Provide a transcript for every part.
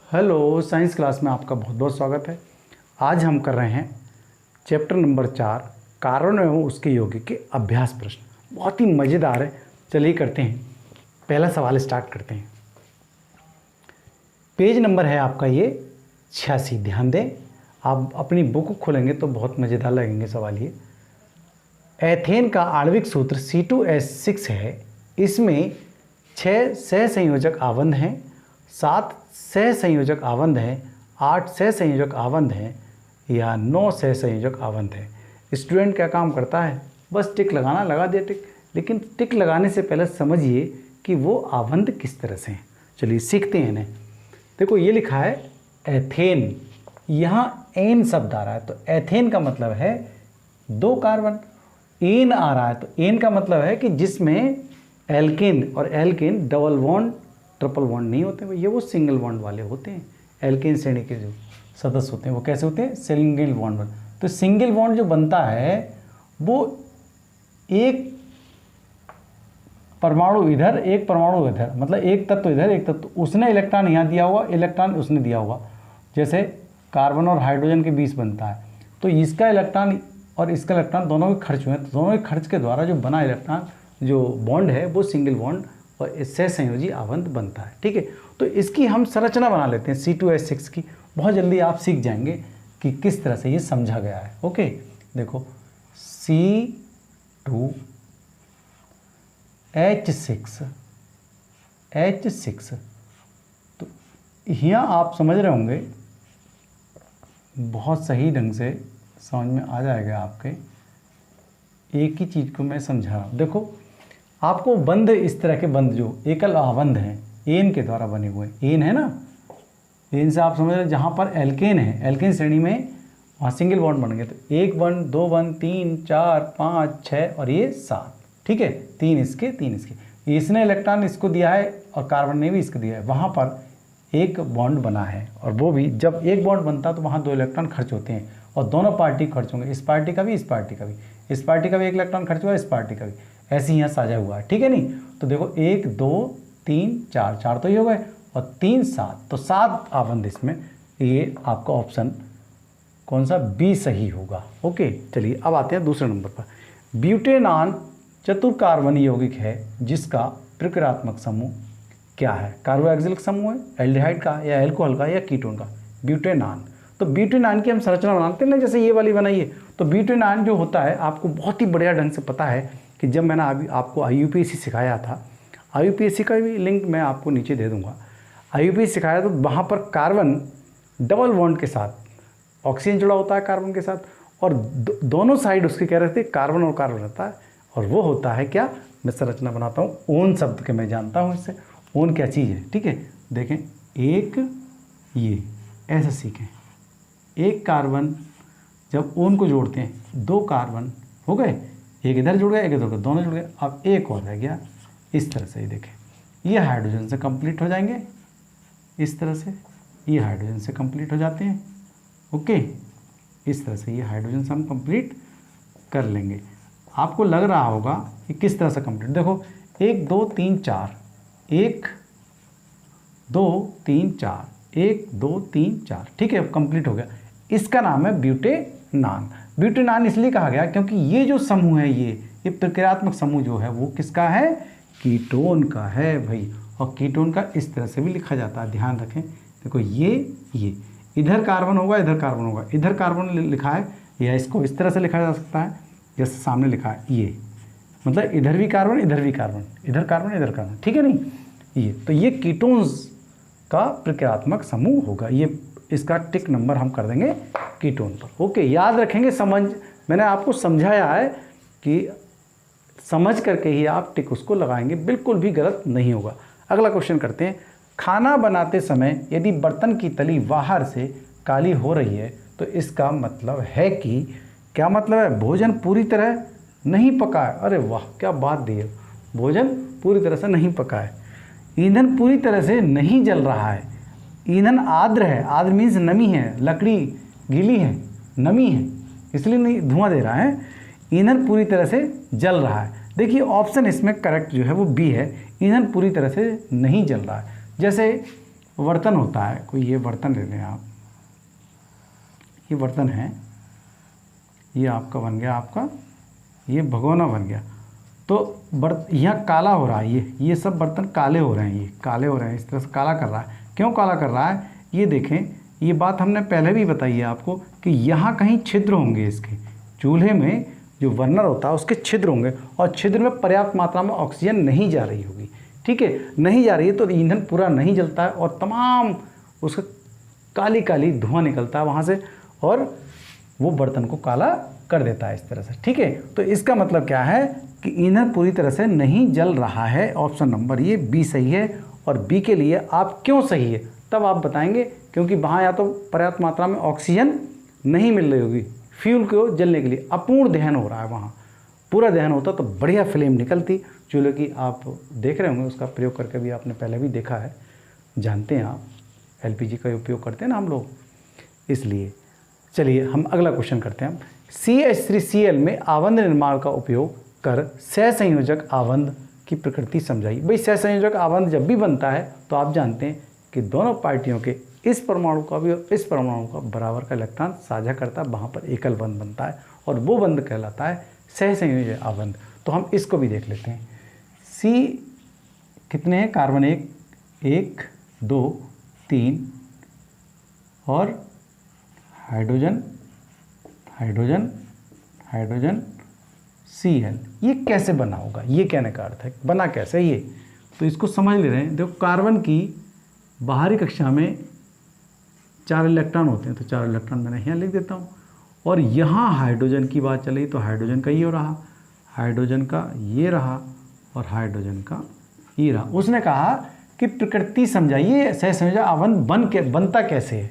Hello, science class में आपका बहुत बहुत स्वागत है। आज हम कर रहे हैं चैप्टर नंबर 4 कार्बन एवं उसके यौगिक के अभ्यास प्रश्न। बहुत ही मज़ेदार है। चलिए करते हैं। पहला सवाल स्टार्ट करते हैं। पेज नंबर है आपका ये 86। ध्यान दें, आप अपनी बुक खोलेंगे तो बहुत मज़ेदार लगेंगे सवाल ये। एथेन का आणविक सूत्र C2H6 है। इसमें 6 सहसंयोजक आबंध हैं, 7 सहसंयोजक आबंध हैं, 8 सहसंयोजक आबंध हैं या 9 सहसंयोजक आबंध हैं। स्टूडेंट क्या काम करता है, बस टिक लगाना, लगा दिया टिक। लेकिन टिक लगाने से पहले समझिए कि वो आबंध किस तरह से हैं। चलिए सीखते हैं इन्हें। देखो ये लिखा है एथेन, यहाँ एन शब्द आ रहा है तो एथेन का मतलब है 2 कार्बन। एन आ रहा है तो एन का मतलब है कि जिसमें एल्केन, और alkane double bond triple bond नहीं होते, ये वो सिंगल बॉन्ड वाले होते हैं। एल्केन श्रेणी के जो सदस्य होते हैं वो कैसे होते हैं, सिंगल बॉन्ड बन। तो सिंगल बॉन्ड जो बनता है वो एक परमाणु इधर, एक परमाणु इधर, मतलब एक तत्व इधर, एक तत्व, उसने इलेक्ट्रॉन यहाँ दिया हुआ, इलेक्ट्रॉन उसने दिया हुआ। जैसे कार्बन और हाइड्रोजन के बीच बनता है तो इसका इलेक्ट्रॉन और इसका इलेक्ट्रॉन दोनों के खर्च हुए, तो दोनों के खर्च के द्वारा जो बना इलेक्ट्रॉन जो बॉन्ड है वो सिंगल बॉन्ड और इससे संयोजी आबंध बनता है। ठीक है, तो इसकी हम संरचना बना लेते हैं C2H6 की। बहुत जल्दी आप सीख जाएंगे कि किस तरह से ये समझा गया है। ओके, देखो C2H6 तो यहाँ आप समझ रहे होंगे, बहुत सही ढंग से समझ में आ जाएगा आपके। एक ही चीज़ को मैं समझा रहा हूँ। देखो आपको बंध, इस तरह के बंध जो एकल आबंध हैं एन के द्वारा बने हुए, एन है ना, एन से आप समझ रहे हैं जहाँ पर एल्केन है, एल्केन श्रेणी में वहाँ सिंगल बॉन्ड बन गए। तो 1 बॉन्ड, 2 बॉन्ड, 3 4 5 6 और ये 7। ठीक है, 3 इसके 3 इसके, इसने इलेक्ट्रॉन इसको दिया है और कार्बन ने भी इसको दिया है। वहाँ पर एक बॉन्ड बना है और वो भी जब एक बॉन्ड बनता है तो वहाँ 2 इलेक्ट्रॉन खर्च होते हैं और दोनों पार्टी खर्च होंगे, इस पार्टी का भी, इस पार्टी का भी, इस पार्टी का भी 1 इलेक्ट्रॉन खर्च हुआ, इस पार्टी का भी, ऐसे ही यहाँ साझा हुआ है। ठीक है नहीं, तो देखो 1 2 3 4, 4 तो ये हो गए और 3 7, तो 7 आबंध इसमें। ये आपका ऑप्शन कौन सा, बी सही होगा। ओके, चलिए अब आते हैं दूसरे नंबर पर। ब्यूटेनॉन चतुर्कार्बन यौगिक है जिसका प्रक्रियात्मक समूह क्या है। कार्बोक्सिलिक समूह है, एल्डिहाइड का या एल्कोहल का या कीटोन का, ब्यूटेनॉन। तो ब्यूटेनॉन की हम संरचना बनाते हैं ना, जैसे ये वाली बनाइए। तो ब्यूटेनॉन जो होता है आपको बहुत ही बढ़िया ढंग से पता है कि जब मैंने अभी आपको IUPAC सिखाया था, IUPAC का भी लिंक मैं आपको नीचे दे दूंगा। IUPAC सिखाया तो वहाँ पर कार्बन डबल बॉन्ड के साथ ऑक्सीजन जुड़ा होता है कार्बन के साथ, और दोनों साइड उसके क्या रहते हैं, कार्बन और कार्बन रहता है। और वो होता है क्या, मैं संरचना बनाता हूँ, ओन शब्द के मैं जानता हूँ इससे। ओन क्या चीज़ है, ठीक है, देखें एक ये ऐसे सीखें, एक कार्बन जब ओन को जोड़ते हैं 2 कार्बन हो गए, एक इधर जुड़ गया, एक इधर जुड़ गया, दोनों जुड़ गए। अब एक और रह गया, इस तरह से ही देखें, ये हाइड्रोजन से कंप्लीट हो जाएंगे, इस तरह से ये हाइड्रोजन से कंप्लीट हो जाते हैं। ओके, इस तरह से ये हाइड्रोजन से हम कंप्लीट कर लेंगे। आपको लग रहा होगा कि किस तरह से कंप्लीट, देखो 1 2 3 4, 1 2 3 4, 1 2 3 4, ठीक है, अब कंप्लीट हो गया। इसका नाम है ब्यूटेनॉन। ब्यूटेनॉन इसलिए कहा गया क्योंकि ये जो समूह है, ये प्रक्रियात्मक समूह जो है वो किसका है, कीटोन का है भाई। और कीटोन का इस तरह से भी लिखा जाता है, ध्यान रखें। देखो ये इधर कार्बन होगा, इधर कार्बन होगा, इधर कार्बन लिखा है, या इसको इस तरह से लिखा जा सकता है जैसे सामने लिखा है, ये मतलब इधर भी कार्बन, इधर भी कार्बन, इधर कार्बन, इधर कार्बन, ठीक है नहीं, ये तो ये कीटोन्स का प्रक्रियात्मक समूह होगा। ये इसका टिक नंबर हम कर देंगे कीटोन पर। ओके, याद रखेंगे, मैंने आपको समझाया है कि समझ करके ही आप टिक उसको लगाएंगे, बिल्कुल भी गलत नहीं होगा। अगला क्वेश्चन करते हैं। खाना बनाते समय यदि बर्तन की तली बाहर से काली हो रही है तो इसका मतलब है कि, क्या मतलब है, भोजन पूरी तरह नहीं पका है। अरे वाह, क्या बात दी है, भोजन पूरी तरह से नहीं पका है। ईंधन पूरी तरह से नहीं जल रहा है, ईंधन आर्द्र है, आर्द्र मीन्स नमी है, लकड़ी गीली है, नमी है, इसलिए नहीं धुआं दे रहा है। ईंधन पूरी तरह से जल रहा है। देखिए ऑप्शन इसमें करेक्ट जो है वो बी है, ईंधन पूरी तरह से नहीं जल रहा है। जैसे बर्तन होता है कोई, ये बर्तन ले लें आप, ये बर्तन है, ये आपका बन गया, आपका ये भगोना बन गया। तो यहाँ काला हो रहा है, ये सब बर्तन काले हो रहे हैं, ये काले हो रहे हैं, इस तरह से काला कर रहा है। क्यों काला कर रहा है? ये देखें, ये बात हमने पहले भी बताई है आपको कि यहाँ कहीं छिद्र होंगे, इसके चूल्हे में जो बर्नर होता है उसके छिद्र होंगे, और छिद्र में पर्याप्त मात्रा में ऑक्सीजन नहीं जा रही होगी, ठीक है, नहीं जा रही है तो ईंधन पूरा नहीं जलता है और तमाम उसका काली काली धुआं निकलता है वहाँ से, और वो बर्तन को काला कर देता है इस तरह से, ठीक है। तो इसका मतलब क्या है कि ईंधन पूरी तरह से नहीं जल रहा है। ऑप्शन नंबर ये बी सही है। और बी के लिए आप क्यों सही है तब आप बताएंगे, क्योंकि वहाँ या तो पर्याप्त मात्रा में ऑक्सीजन नहीं मिल रही होगी फ्यूल को जलने के लिए, अपूर्ण दहन हो रहा है, वहाँ पूरा दहन होता तो बढ़िया फ्लेम निकलती चूल्हे की। आप देख रहे होंगे, उसका प्रयोग करके भी आपने पहले भी देखा है, जानते हैं आप, एलपीजी का उपयोग करते हैं ना हम लोग, इसलिए। चलिए हम अगला क्वेश्चन करते हैं। CH3Cl में आवंध निर्माण का उपयोग कर सहसंयोजक आवंध की प्रकृति समझाइए। भाई सहसंयोजक आवंध जब भी बनता है तो आप जानते हैं कि दोनों पार्टियों के इस परमाणु का भी और इस परमाणु का बराबर का इलेक्ट्रॉन साझा करता है, वहाँ पर एकल बंध बनता है और वो बंध कहलाता है सहसंयोजक आवंध। तो हम इसको भी देख लेते हैं। C कितने हैं? कार्बन 1 2 3 और हाइड्रोजन हाइड्रोजन हाइड्रोजन Cl। ये कैसे बना होगा, ये कहने का अर्थ है बना कैसे ये, तो इसको समझ ले रहे हैं। देखो कार्बन की बाहरी कक्षा में 4 इलेक्ट्रॉन होते हैं, तो 4 इलेक्ट्रॉन मैंने यहाँ लिख देता हूँ। और यहाँ हाइड्रोजन की बात चली तो हाइड्रोजन का ये रहा, हाइड्रोजन का ये रहा और हाइड्रोजन का ये रहा। उसने कहा कि प्रकृति समझाइए सहसंयोजक आवंध बनता कैसे है।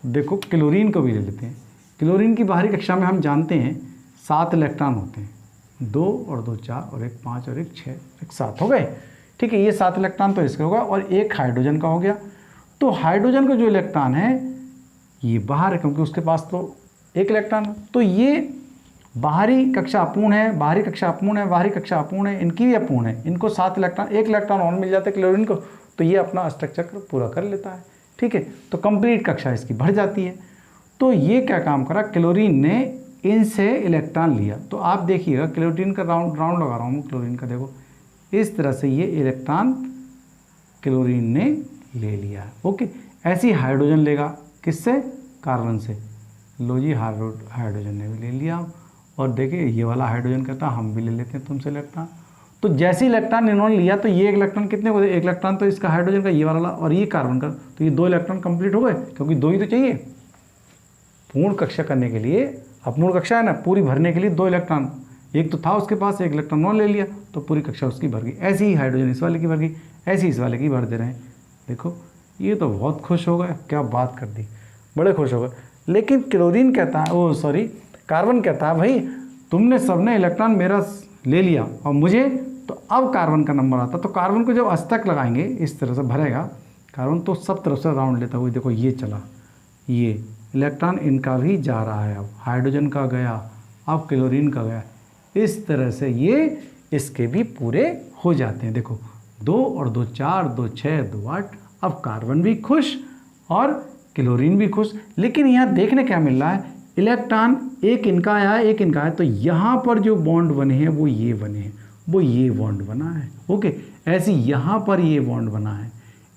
देखो क्लोरीन को भी ले लेते हैं। क्लोरीन की बाहरी कक्षा में हम जानते हैं 7 इलेक्ट्रॉन होते हैं, 2 और 2 4 और 1 5 और 1 6 1 7 हो गए, ठीक है। ये 7 इलेक्ट्रॉन तो इसका होगा और 1 हाइड्रोजन का हो गया। तो हाइड्रोजन का जो इलेक्ट्रॉन है ये बाहर है, क्योंकि उसके पास तो 1 इलेक्ट्रॉन है, तो ये बाहरी कक्षा अपूर्ण है, बाहरी कक्षा अपूर्ण है, बाहरी कक्षा अपूर्ण है, इनकी भी अपूर्ण है। इनको 7 इलेक्ट्रॉन, 1 इलेक्ट्रॉन और मिल जाता है क्लोरीन को, तो ये अपना स्ट्रक्चर पूरा कर लेता है, ठीक है। तो कंप्लीट कक्षा इसकी बढ़ जाती है। तो ये क्या काम करा, क्लोरीन ने इनसे इलेक्ट्रॉन लिया। तो आप देखिएगा क्लोरीन का राउंड लगा रहा हूँ क्लोरीन का, देखो इस तरह से ये इलेक्ट्रॉन क्लोरीन ने ले लिया, ओके। ऐसे ही हाइड्रोजन लेगा, किससे? कार्बन से। लो जी हाइड्रोजन ने भी ले लिया। और देखिए ये वाला हाइड्रोजन कहता हम भी ले लेते हैं तुमसे इलेक्ट्रॉन। तो जैसे इलेक्ट्रॉन इन्होंने लिया तो ये इलेक्ट्रॉन कितने को दे, 1 इलेक्ट्रॉन तो इसका हाइड्रोजन का ये वाला और ये कार्बन का, तो ये 2 इलेक्ट्रॉन कंप्लीट हो गए, क्योंकि 2 ही तो चाहिए पूर्ण कक्षा करने के लिए। अपूर्ण कक्षा है ना, पूरी भरने के लिए 2 इलेक्ट्रॉन, एक तो था उसके पास, 1 इलेक्ट्रॉन और ले लिया तो पूरी कक्षा उसकी भर गई। ऐसे ही हाइड्रोजन इस वाले की भर गई, ऐसे ही इस वाले की भर दे रहे हैं। देखो ये तो बहुत खुश हो गए, क्या बात कर दी, बड़े खुश हो गए। लेकिन क्लोरीन कहता है, कार्बन कहता है भाई तुमने सबने इलेक्ट्रॉन मेरा ले लिया और मुझे, तो अब कार्बन का नंबर आता। तो कार्बन को जब अस्तक लगाएंगे इस तरह से भरेगा कार्बन, तो सब तरफ से राउंड लेता हुआ, देखो ये चला, ये इलेक्ट्रॉन इनका भी जा रहा है, अब हाइड्रोजन का गया, अब क्लोरीन का गया, इस तरह से ये इसके भी पूरे हो जाते हैं। देखो 2 और 2 4 2 6 2 8, अब कार्बन भी खुश और क्लोरीन भी खुश। लेकिन यहाँ देखने क्या मिल रहा है, इलेक्ट्रॉन एक इनका आया है, एक इनका है, तो यहाँ पर जो बॉन्ड बने हैं वो ये बने हैं, वो ये बॉन्ड बना है, ओके। ऐसे यहाँ पर ये बॉन्ड बना है,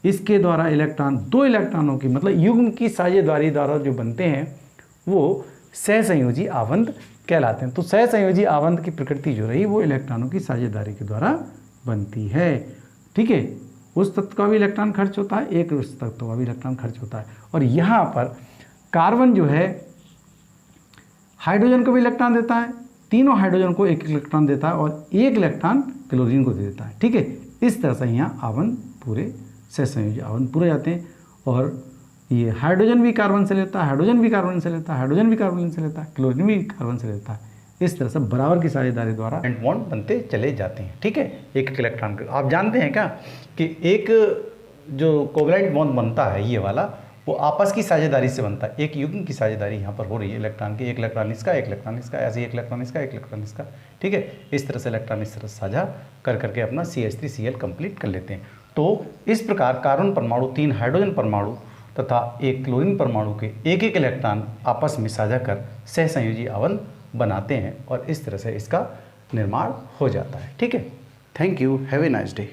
इसके द्वारा इलेक्ट्रॉन, 2 इलेक्ट्रॉनों की मतलब युग्म की साझेदारी द्वारा जो बनते हैं वो सहसंयोजी आवंध कहलाते हैं। तो सहसंयोजी आवंध की प्रकृति जो रही वो इलेक्ट्रॉनों की साझेदारी के द्वारा बनती है, ठीक है। उस तत्व का भी इलेक्ट्रॉन खर्च होता है, एक उस तत्व का भी इलेक्ट्रॉन खर्च होता है। और यहाँ पर कार्बन जो है हाइड्रोजन को भी इलेक्ट्रॉन देता है, तीनों हाइड्रोजन को 1 इलेक्ट्रॉन देता है और 1 इलेक्ट्रॉन क्लोरीन को दे देता है, ठीक है। इस तरह से यहाँ आवंध पूरे सहसंयोजी आवंध पूरे जाते हैं। और ये हाइड्रोजन भी कार्बन से लेता है, हाइड्रोजन भी कार्बन से लेता है, हाइड्रोजन भी कार्बन से लेता है, क्लोरीन भी कार्बन से लेता है। इस तरह से बराबर की साझेदारी द्वारा बॉन्ड बनते चले जाते हैं, ठीक है। एक इलेक्ट्रॉन के आप जानते हैं क्या कि एक जो कोवलेंट बॉन्ड बनता है ये वाला, वो आपस की साझेदारी से बनता है। एक युग्म की साझेदारी यहाँ पर हो रही है इलेक्ट्रॉन की, 1 इलेक्ट्रॉन इसका, 1 इलेक्ट्रॉन इसका, ऐसे ही 1 इलेक्ट्रॉन इसका, 1 इलेक्ट्रॉन इसका, ठीक है। इस तरह से इलेक्ट्रॉन इस तरह साझा कर करके अपना CH3Cl कंप्लीट कर लेते हैं। तो इस प्रकार कार्बन परमाणु 3 हाइड्रोजन परमाणु तथा एक क्लोरीन परमाणु के एक एक इलेक्ट्रॉन आपस में साझा कर सहसंयोजी आबंध बनाते हैं और इस तरह से इसका निर्माण हो जाता है। ठीक है, thank you, have a nice day.